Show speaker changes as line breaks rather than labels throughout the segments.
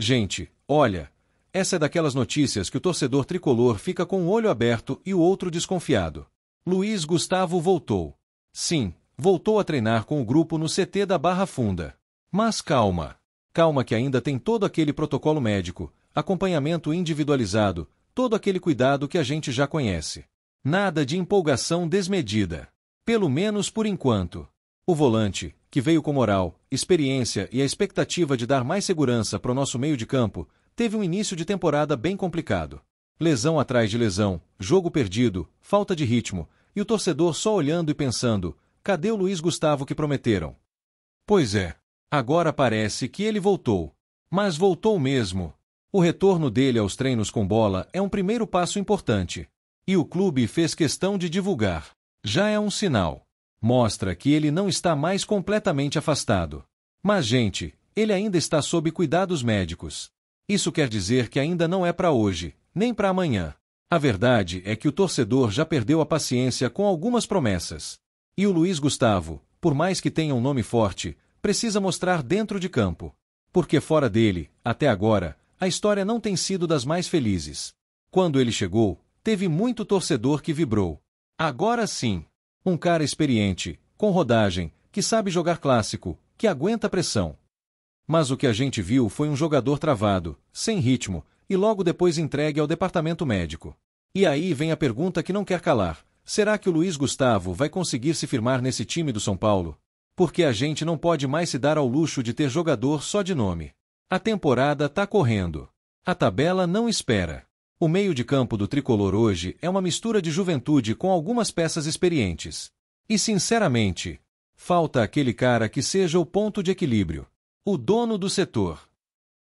Gente, olha, essa é daquelas notícias que o torcedor tricolor fica com um olho aberto e o outro desconfiado. Luiz Gustavo voltou. Sim, voltou a treinar com o grupo no CT da Barra Funda. Mas calma. Calma que ainda tem todo aquele protocolo médico, acompanhamento individualizado, todo aquele cuidado que a gente já conhece. Nada de empolgação desmedida. Pelo menos por enquanto. O volante, que veio com moral, experiência e a expectativa de dar mais segurança para o nosso meio de campo, teve um início de temporada bem complicado. Lesão atrás de lesão, jogo perdido, falta de ritmo, e o torcedor só olhando e pensando, cadê o Luiz Gustavo que prometeram? Pois é, agora parece que ele voltou. Mas voltou mesmo. O retorno dele aos treinos com bola é um primeiro passo importante. E o clube fez questão de divulgar. Já é um sinal. Mostra que ele não está mais completamente afastado. Mas, gente, ele ainda está sob cuidados médicos. Isso quer dizer que ainda não é para hoje, nem para amanhã. A verdade é que o torcedor já perdeu a paciência com algumas promessas. E o Luiz Gustavo, por mais que tenha um nome forte, precisa mostrar dentro de campo. Porque fora dele, até agora, a história não tem sido das mais felizes. Quando ele chegou, teve muito torcedor que vibrou. Agora sim, um cara experiente, com rodagem, que sabe jogar clássico, que aguenta pressão. Mas o que a gente viu foi um jogador travado, sem ritmo, e logo depois entregue ao departamento médico. E aí vem a pergunta que não quer calar. Será que o Luiz Gustavo vai conseguir se firmar nesse time do São Paulo? Porque a gente não pode mais se dar ao luxo de ter jogador só de nome. A temporada tá correndo. A tabela não espera. O meio de campo do tricolor hoje é uma mistura de juventude com algumas peças experientes. E sinceramente, falta aquele cara que seja o ponto de equilíbrio. O dono do setor.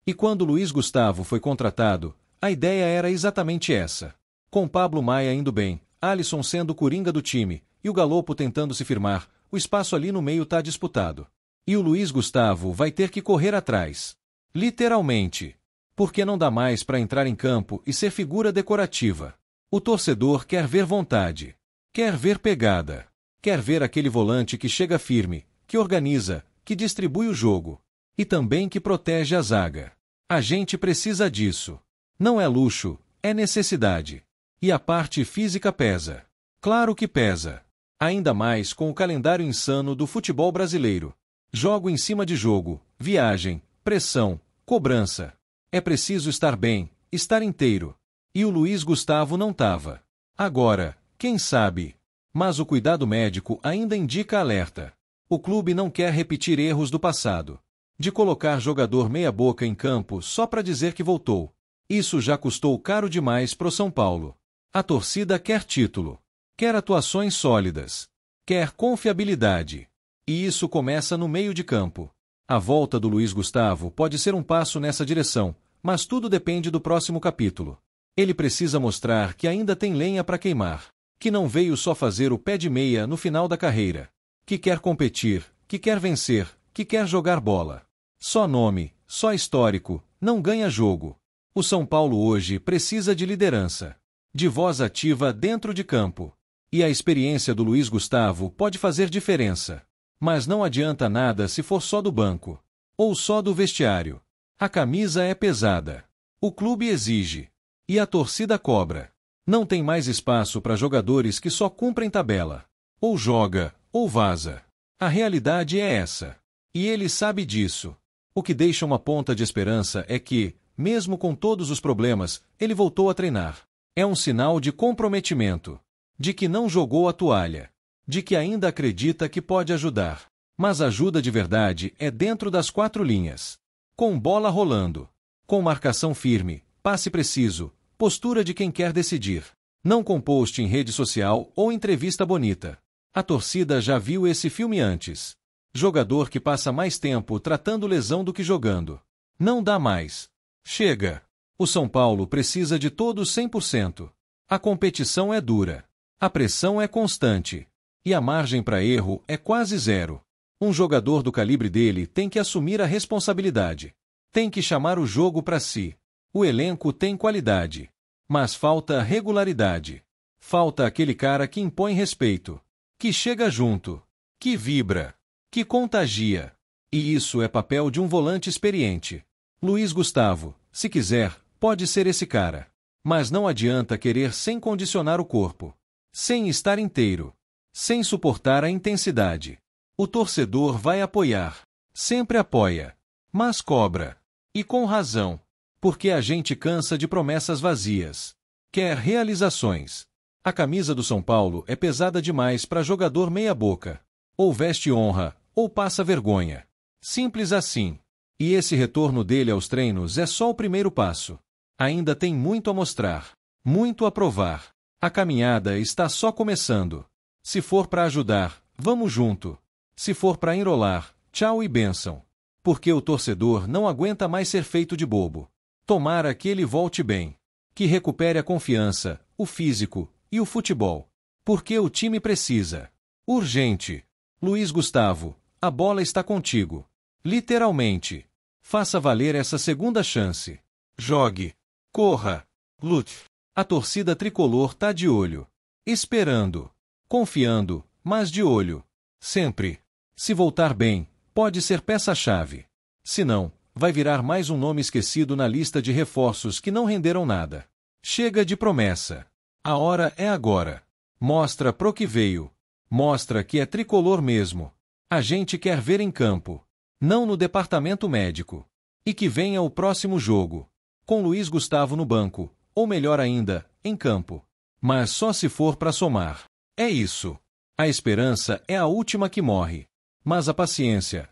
E quando Luiz Gustavo foi contratado, a ideia era exatamente essa. Com Pablo Maia indo bem, Alisson sendo o coringa do time, e o Galopo tentando se firmar, o espaço ali no meio tá disputado. E o Luiz Gustavo vai ter que correr atrás. Literalmente. Porque não dá mais para entrar em campo e ser figura decorativa. O torcedor quer ver vontade. Quer ver pegada. Quer ver aquele volante que chega firme, que organiza, que distribui o jogo. E também que protege a zaga. A gente precisa disso. Não é luxo, é necessidade. E a parte física pesa. Claro que pesa. Ainda mais com o calendário insano do futebol brasileiro. Jogo em cima de jogo, viagem, pressão, cobrança. É preciso estar bem, estar inteiro. E o Luiz Gustavo não tava. Agora, quem sabe? Mas o cuidado médico ainda indica alerta. O clube não quer repetir erros do passado. De colocar jogador meia-boca em campo só para dizer que voltou. Isso já custou caro demais pro São Paulo. A torcida quer título. Quer atuações sólidas. Quer confiabilidade. E isso começa no meio de campo. A volta do Luiz Gustavo pode ser um passo nessa direção, mas tudo depende do próximo capítulo. Ele precisa mostrar que ainda tem lenha para queimar. Que não veio só fazer o pé de meia no final da carreira. Que quer competir, que quer vencer, que quer jogar bola. Só nome, só histórico, não ganha jogo. O São Paulo hoje precisa de liderança. De voz ativa dentro de campo. E a experiência do Luiz Gustavo pode fazer diferença. Mas não adianta nada se for só do banco. Ou só do vestiário. A camisa é pesada. O clube exige. E a torcida cobra. Não tem mais espaço para jogadores que só cumprem tabela. Ou joga, ou vaza. A realidade é essa. E ele sabe disso. O que deixa uma ponta de esperança é que, mesmo com todos os problemas, ele voltou a treinar. É um sinal de comprometimento. De que não jogou a toalha. De que ainda acredita que pode ajudar. Mas ajuda de verdade é dentro das 4 linhas. Com bola rolando. Com marcação firme, passe preciso, postura de quem quer decidir. Não com post em rede social ou entrevista bonita. A torcida já viu esse filme antes. Jogador que passa mais tempo tratando lesão do que jogando. Não dá mais. Chega. O São Paulo precisa de todos 100%. A competição é dura. A pressão é constante. E a margem para erro é quase zero. Um jogador do calibre dele tem que assumir a responsabilidade. Tem que chamar o jogo para si. O elenco tem qualidade. Mas falta regularidade. Falta aquele cara que impõe respeito. Que chega junto. Que vibra. Que contagia. E isso é papel de um volante experiente. Luiz Gustavo, se quiser, pode ser esse cara. Mas não adianta querer sem condicionar o corpo. Sem estar inteiro. Sem suportar a intensidade. O torcedor vai apoiar. Sempre apoia. Mas cobra. E com razão. Porque a gente cansa de promessas vazias. Quer realizações. A camisa do São Paulo é pesada demais para jogador meia-boca. Ou veste honra, ou passa vergonha. Simples assim. E esse retorno dele aos treinos é só o primeiro passo. Ainda tem muito a mostrar. Muito a provar. A caminhada está só começando. Se for para ajudar, vamos junto. Se for para enrolar, tchau e bênção. Porque o torcedor não aguenta mais ser feito de bobo. Tomara que ele volte bem. Que recupere a confiança, o físico e o futebol. Porque o time precisa. Urgente. Luiz Gustavo, a bola está contigo. Literalmente. Faça valer essa segunda chance. Jogue. Corra. Lute. A torcida tricolor tá de olho. Esperando. Confiando, mas de olho. Sempre. Se voltar bem, pode ser peça-chave. Se não, vai virar mais um nome esquecido na lista de reforços que não renderam nada. Chega de promessa. A hora é agora. Mostra pro que veio. Mostra que é tricolor mesmo. A gente quer ver em campo. Não no departamento médico. E que venha o próximo jogo. Com Luiz Gustavo no banco, ou melhor ainda, em campo. Mas só se for para somar. É isso. A esperança é a última que morre. Mas a paciência,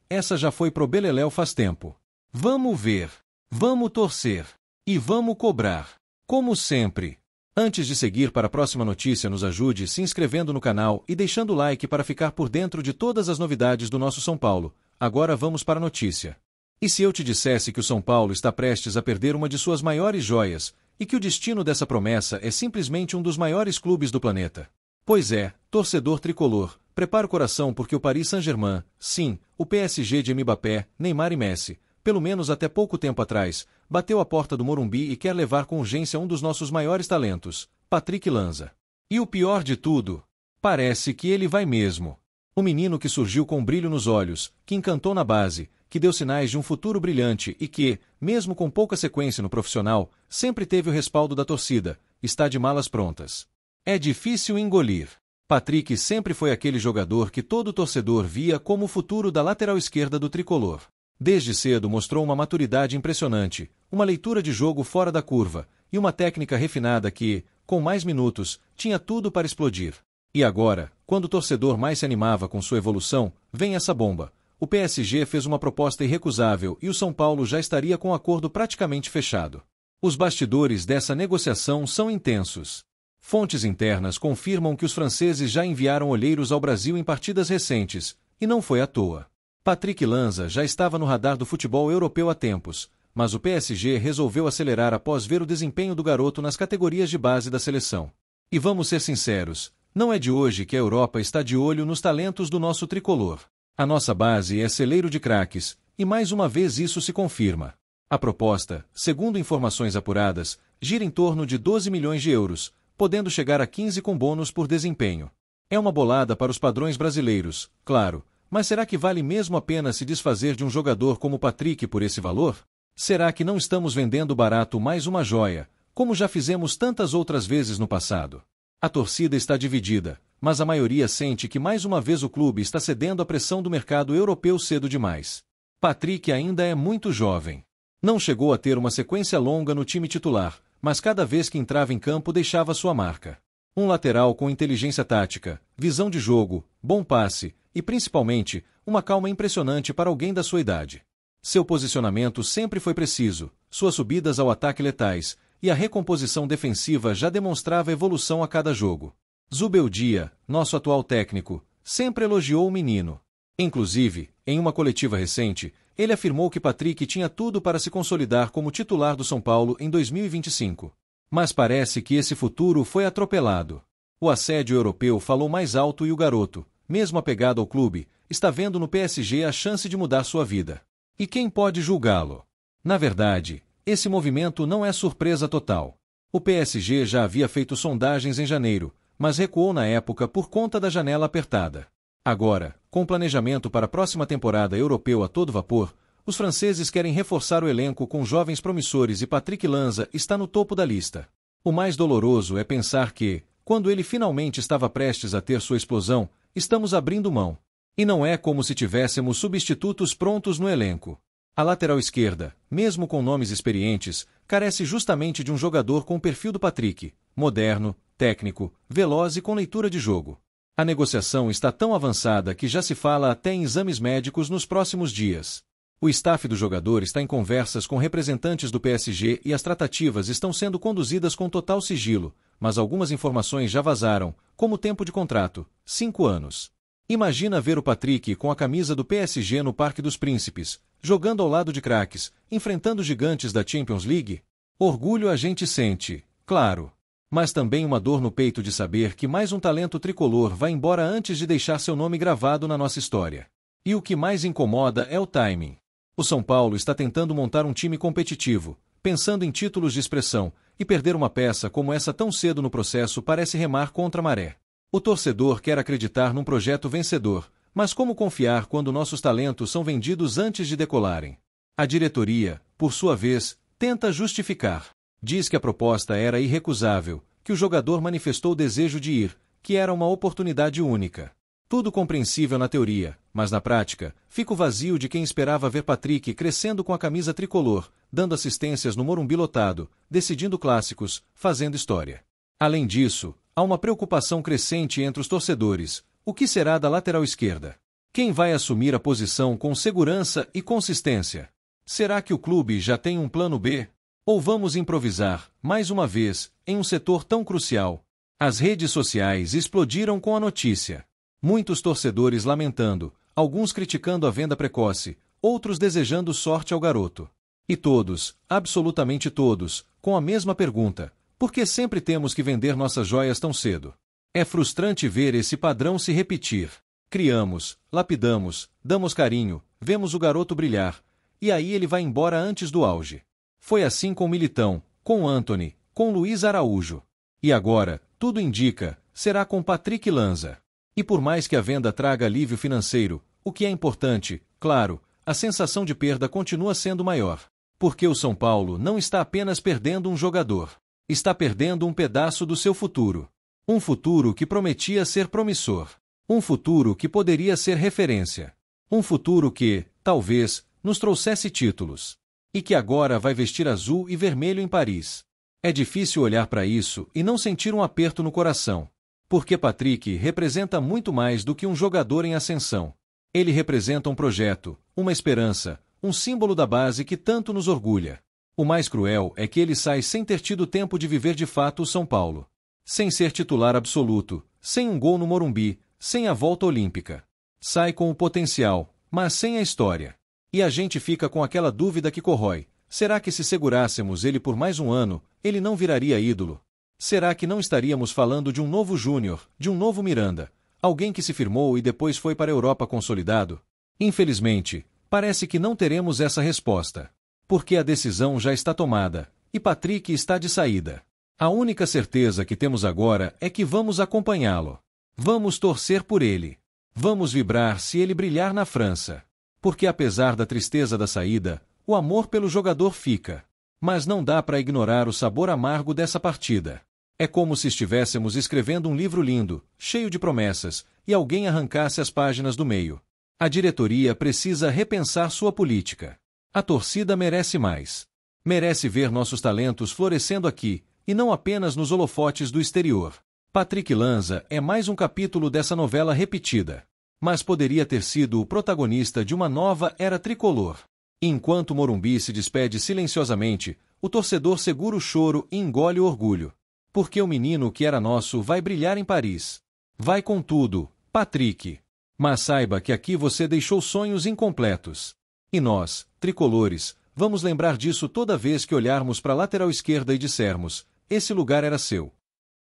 essa já foi pro beleléu faz tempo. Vamos ver. Vamos torcer. E vamos cobrar. Como sempre. Antes de seguir para a próxima notícia, nos ajude se inscrevendo no canal e deixando o like para ficar por dentro de todas as novidades do nosso São Paulo. Agora vamos para a notícia. E se eu te dissesse que o São Paulo está prestes a perder uma de suas maiores joias, e que o destino dessa promessa é simplesmente um dos maiores clubes do planeta? Pois é, torcedor tricolor, prepara o coração porque o Paris Saint-Germain, sim, o PSG de Mbappé, Neymar e Messi, pelo menos até pouco tempo atrás, bateu a porta do Morumbi e quer levar com urgência um dos nossos maiores talentos, Patrick Lanza. E o pior de tudo? Parece que ele vai mesmo. O menino que surgiu com brilho nos olhos, que encantou na base, que deu sinais de um futuro brilhante e que, mesmo com pouca sequência no profissional, sempre teve o respaldo da torcida, está de malas prontas. É difícil engolir. Patrick sempre foi aquele jogador que todo torcedor via como o futuro da lateral esquerda do tricolor. Desde cedo mostrou uma maturidade impressionante, uma leitura de jogo fora da curva e uma técnica refinada que, com mais minutos, tinha tudo para explodir. E agora, quando o torcedor mais se animava com sua evolução, vem essa bomba. O PSG fez uma proposta irrecusável e o São Paulo já estaria com o acordo praticamente fechado. Os bastidores dessa negociação são intensos. Fontes internas confirmam que os franceses já enviaram olheiros ao Brasil em partidas recentes, e não foi à toa. Patrick Lanza já estava no radar do futebol europeu há tempos, mas o PSG resolveu acelerar após ver o desempenho do garoto nas categorias de base da seleção. E vamos ser sinceros, não é de hoje que a Europa está de olho nos talentos do nosso tricolor. A nossa base é celeiro de craques, e mais uma vez isso se confirma. A proposta, segundo informações apuradas, gira em torno de 12 milhões de euros, podendo chegar a 15 com bônus por desempenho. É uma bolada para os padrões brasileiros, claro, mas será que vale mesmo a pena se desfazer de um jogador como Patrick por esse valor? Será que não estamos vendendo barato mais uma joia, como já fizemos tantas outras vezes no passado? A torcida está dividida, mas a maioria sente que mais uma vez o clube está cedendo à pressão do mercado europeu cedo demais. Patrick ainda é muito jovem. Não chegou a ter uma sequência longa no time titular, mas cada vez que entrava em campo deixava sua marca. Um lateral com inteligência tática, visão de jogo, bom passe e, principalmente, uma calma impressionante para alguém da sua idade. Seu posicionamento sempre foi preciso, suas subidas ao ataque letais, e a recomposição defensiva já demonstrava evolução a cada jogo. Zubeldia, nosso atual técnico, sempre elogiou o menino. Inclusive, em uma coletiva recente, ele afirmou que Patrick tinha tudo para se consolidar como titular do São Paulo em 2025. Mas parece que esse futuro foi atropelado. O assédio europeu falou mais alto e o garoto, mesmo apegado ao clube, está vendo no PSG a chance de mudar sua vida. E quem pode julgá-lo? Na verdade, esse movimento não é surpresa total. O PSG já havia feito sondagens em janeiro, mas recuou na época por conta da janela apertada. Agora, com planejamento para a próxima temporada europeu a todo vapor, os franceses querem reforçar o elenco com jovens promissores e Patrick Lanza está no topo da lista. O mais doloroso é pensar que, quando ele finalmente estava prestes a ter sua explosão, estamos abrindo mão. E não é como se tivéssemos substitutos prontos no elenco. A lateral esquerda, mesmo com nomes experientes, carece justamente de um jogador com o perfil do Patrick, moderno, técnico, veloz e com leitura de jogo. A negociação está tão avançada que já se fala até em exames médicos nos próximos dias. O staff do jogador está em conversas com representantes do PSG e as tratativas estão sendo conduzidas com total sigilo, mas algumas informações já vazaram, como o tempo de contrato, 5 anos. Imagina ver o Patrick com a camisa do PSG no Parque dos Príncipes, jogando ao lado de craques, enfrentando gigantes da Champions League? Orgulho a gente sente, claro. Mas também uma dor no peito de saber que mais um talento tricolor vai embora antes de deixar seu nome gravado na nossa história. E o que mais incomoda é o timing. O São Paulo está tentando montar um time competitivo, pensando em títulos de expressão, e perder uma peça como essa tão cedo no processo parece remar contra a maré. O torcedor quer acreditar num projeto vencedor, mas como confiar quando nossos talentos são vendidos antes de decolarem? A diretoria, por sua vez, tenta justificar. Diz que a proposta era irrecusável, que o jogador manifestou o desejo de ir, que era uma oportunidade única. Tudo compreensível na teoria, mas na prática, fica o vazio de quem esperava ver Patrick crescendo com a camisa tricolor, dando assistências no Morumbi lotado, decidindo clássicos, fazendo história. Além disso, há uma preocupação crescente entre os torcedores. O que será da lateral esquerda? Quem vai assumir a posição com segurança e consistência? Será que o clube já tem um plano B? Ou vamos improvisar, mais uma vez, em um setor tão crucial? As redes sociais explodiram com a notícia. Muitos torcedores lamentando, alguns criticando a venda precoce, outros desejando sorte ao garoto. E todos, absolutamente todos, com a mesma pergunta: por que sempre temos que vender nossas joias tão cedo? É frustrante ver esse padrão se repetir. Criamos, lapidamos, damos carinho, vemos o garoto brilhar, e aí ele vai embora antes do auge. Foi assim com Militão, com Antony, com Luiz Araújo. E agora, tudo indica, será com Patrick Lanza. E por mais que a venda traga alívio financeiro, o que é importante, claro, a sensação de perda continua sendo maior. Porque o São Paulo não está apenas perdendo um jogador. Está perdendo um pedaço do seu futuro. Um futuro que prometia ser promissor. Um futuro que poderia ser referência. Um futuro que, talvez, nos trouxesse títulos. E que agora vai vestir azul e vermelho em Paris. É difícil olhar para isso e não sentir um aperto no coração. Porque Patrick representa muito mais do que um jogador em ascensão. Ele representa um projeto, uma esperança, um símbolo da base que tanto nos orgulha. O mais cruel é que ele sai sem ter tido tempo de viver de fato o São Paulo. Sem ser titular absoluto, sem um gol no Morumbi, sem a volta olímpica. Sai com o potencial, mas sem a história. E a gente fica com aquela dúvida que corrói. Será que se segurássemos ele por mais um ano, ele não viraria ídolo? Será que não estaríamos falando de um novo Júnior, de um novo Miranda? Alguém que se firmou e depois foi para a Europa consolidado? Infelizmente, parece que não teremos essa resposta. Porque a decisão já está tomada, e Patrick está de saída. A única certeza que temos agora é que vamos acompanhá-lo. Vamos torcer por ele. Vamos vibrar se ele brilhar na França. Porque apesar da tristeza da saída, o amor pelo jogador fica. Mas não dá para ignorar o sabor amargo dessa partida. É como se estivéssemos escrevendo um livro lindo, cheio de promessas, e alguém arrancasse as páginas do meio. A diretoria precisa repensar sua política. A torcida merece mais. Merece ver nossos talentos florescendo aqui, e não apenas nos holofotes do exterior. Patrick Lanza é mais um capítulo dessa novela repetida. Mas poderia ter sido o protagonista de uma nova era tricolor. E enquanto o Morumbi se despede silenciosamente, o torcedor segura o choro e engole o orgulho. Porque o menino que era nosso vai brilhar em Paris. Vai com tudo, Patrick. Mas saiba que aqui você deixou sonhos incompletos. E nós, tricolores, vamos lembrar disso toda vez que olharmos para a lateral esquerda e dissermos: esse lugar era seu.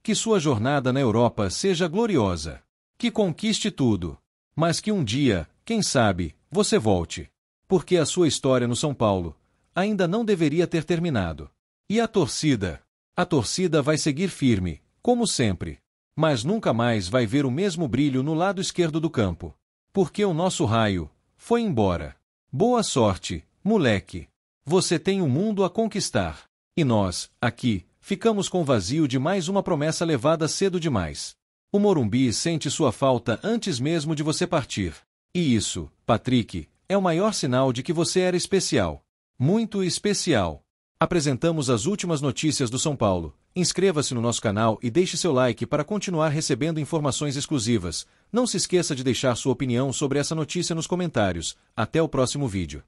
Que sua jornada na Europa seja gloriosa. Que conquiste tudo. Mas que um dia, quem sabe, você volte. Porque a sua história no São Paulo ainda não deveria ter terminado. E a torcida? A torcida vai seguir firme, como sempre. Mas nunca mais vai ver o mesmo brilho no lado esquerdo do campo. Porque o nosso raio foi embora. Boa sorte, moleque. Você tem um mundo a conquistar. E nós, aqui, ficamos com o vazio de mais uma promessa levada cedo demais. O Morumbi sente sua falta antes mesmo de você partir. E isso, Patrick, é o maior sinal de que você era especial. Muito especial. Apresentamos as últimas notícias do São Paulo. Inscreva-se no nosso canal e deixe seu like para continuar recebendo informações exclusivas. Não se esqueça de deixar sua opinião sobre essa notícia nos comentários. Até o próximo vídeo.